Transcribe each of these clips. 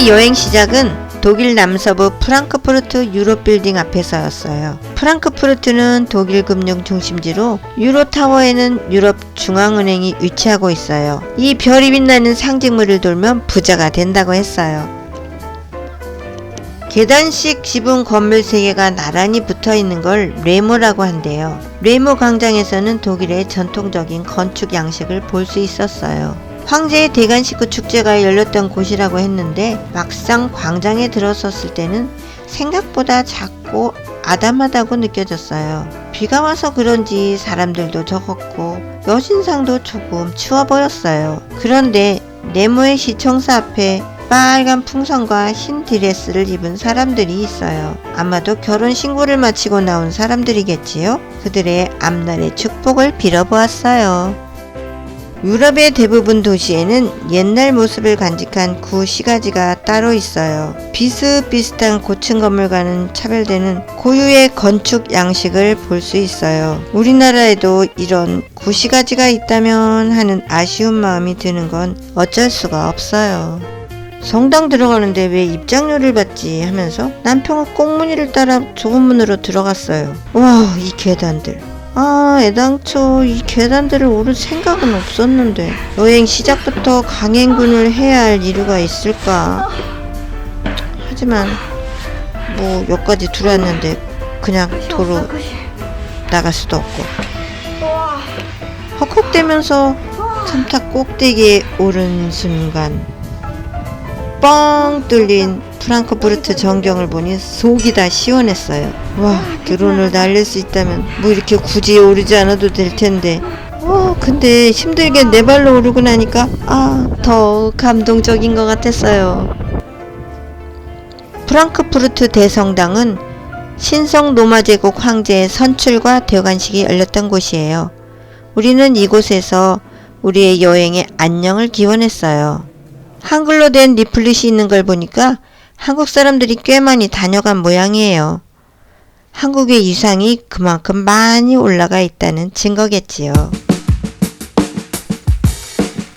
우리의 여행 시작은 독일 남서부 프랑크푸르트 유로빌딩 앞에서였어요. 프랑크푸르트는 독일 금융 중심지로 유로타워에는 유럽 중앙은행이 위치하고 있어요. 이 별이 빛나는 상징물을 돌면 부자가 된다고 했어요. 계단식 지붕 건물 3개가 나란히 붙어있는 걸 레모라고 한대요. 레모 광장에서는 독일의 전통적인 건축 양식을 볼 수 있었어요. 황제의 대관식구 축제가 열렸던 곳이라고 했는데 막상 광장에 들어섰을 때는 생각보다 작고 아담하다고 느껴졌어요. 비가 와서 그런지 사람들도 적었고 여신상도 조금 추워 보였어요. 그런데 네모의 시청사 앞에 빨간 풍선과 흰 드레스를 입은 사람들이 있어요. 아마도 결혼 신고를 마치고 나온 사람들이겠지요? 그들의 앞날의 축복을 빌어보았어요. 유럽의 대부분 도시에는 옛날 모습을 간직한 구시가지가 따로 있어요. 비슷비슷한 고층 건물과는 차별되는 고유의 건축 양식을 볼 수 있어요. 우리나라에도 이런 구시가지가 있다면 하는 아쉬운 마음이 드는 건 어쩔 수가 없어요. 성당 들어가는데 왜 입장료를 받지 하면서 남편은 꽁무니를 따라 좁은 문으로 들어갔어요. 와, 이 계단들. 애당초 이 계단들을 오를 생각은 없었는데 여행 시작부터 강행군을 해야 할 이유가 있을까? 하지만 뭐 여기까지 들어왔는데 그냥 도로 나갈 수도 없고 헉헉대면서 첨탑 꼭대기에 오른 순간 뻥 뚫린 프랑크푸르트 전경을 보니 속이 다 시원했어요. 와, 드론을 날릴 수 있다면 뭐 이렇게 굳이 오르지 않아도 될 텐데. 근데 힘들게 네 발로 오르고 나니까 더 감동적인 것 같았어요. 프랑크푸르트 대성당은 신성 로마 제국 황제의 선출과 대관식이 열렸던 곳이에요. 우리는 이곳에서 우리의 여행의 안녕을 기원했어요. 한글로 된 리플릿이 있는 걸 보니까 한국 사람들이 꽤 많이 다녀간 모양이에요. 한국의 위상이 그만큼 많이 올라가 있다는 증거겠지요.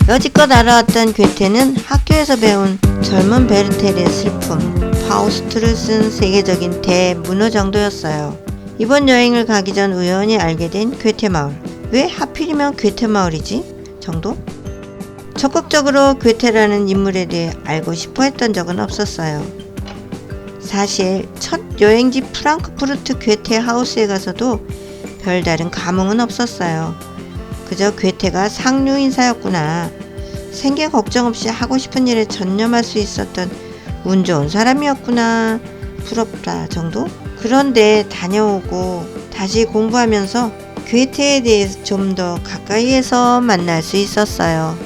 여지껏 알아왔던 괴테는 학교에서 배운 젊은 베르텔의 슬픔, 파우스트를 쓴 세계적인 대문어 정도였어요. 이번 여행을 가기 전 우연히 알게 된 괴테 마을. 왜 하필이면 괴테 마을이지? 정도? 적극적으로 괴테라는 인물에 대해 알고 싶어 했던 적은 없었어요. 사실 첫 여행지 프랑크푸르트 괴테 하우스에 가서도 별다른 감흥은 없었어요. 그저 괴테가 상류 인사였구나. 생계 걱정 없이 하고 싶은 일에 전념할 수 있었던 운 좋은 사람이었구나. 부럽다 정도? 그런데 다녀오고 다시 공부하면서 괴테에 대해서 좀 더 가까이에서 만날 수 있었어요.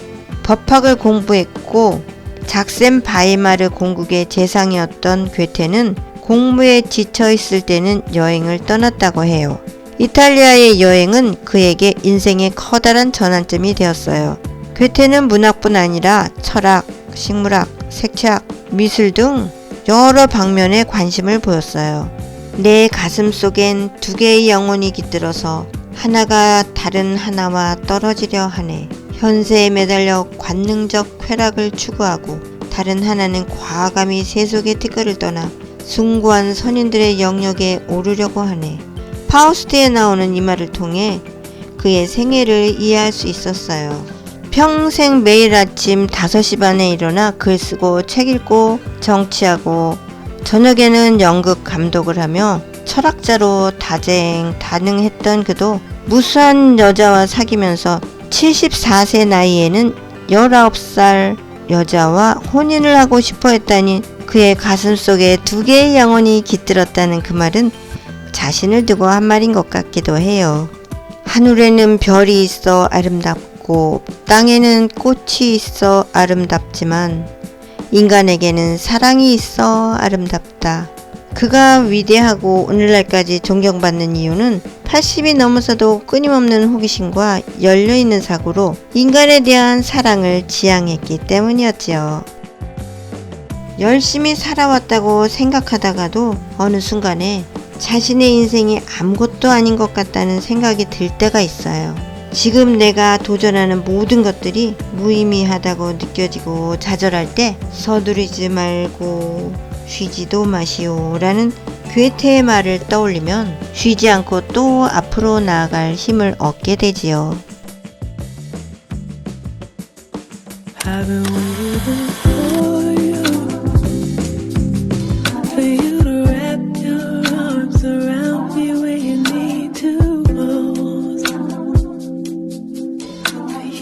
법학을 공부했고 작센 바이마르 공국의 재상이었던 괴테는 공부에 지쳐 있을 때는 여행을 떠났다고 해요. 이탈리아의 여행은 그에게 인생의 커다란 전환점이 되었어요. 괴테는 문학뿐 아니라 철학, 식물학, 색채학, 미술 등 여러 방면에 관심을 보였어요. 내 가슴 속엔 2개의 영혼이 깃들어서 하나가 다른 하나와 떨어지려 하네. 현세에 매달려 관능적 쾌락을 추구하고 다른 하나는 과감히 세속의 티끌을 떠나 숭고한 선인들의 영역에 오르려고 하네. 파우스트에 나오는 이 말을 통해 그의 생애를 이해할 수 있었어요. 평생 매일 아침 5시 반에 일어나 글 쓰고 책 읽고 정치하고 저녁에는 연극 감독을 하며 철학자로 다재다능했던 그도 무수한 여자와 사귀면서 74세 나이에는 19살 여자와 혼인을 하고 싶어 했다니 그의 가슴속에 2개의 영혼이 깃들었다는 그 말은 자신을 두고 한 말인 것 같기도 해요. 하늘에는 별이 있어 아름답고 땅에는 꽃이 있어 아름답지만 인간에게는 사랑이 있어 아름답다. 그가 위대하고 오늘날까지 존경받는 이유는 80이 넘어서도 끊임없는 호기심과 열려있는 사고로 인간에 대한 사랑을 지향했기 때문이었지요. 열심히 살아왔다고 생각하다가도 어느 순간에 자신의 인생이 아무것도 아닌 것 같다는 생각이 들 때가 있어요. 지금 내가 도전하는 모든 것들이 무의미하다고 느껴지고 좌절할 때 서두르지 말고 쉬지도 마시오 라는 괴테의 말을 떠올리면 쉬지 않고 또 앞으로 나아갈 힘을 얻게 되지요. Have you wondered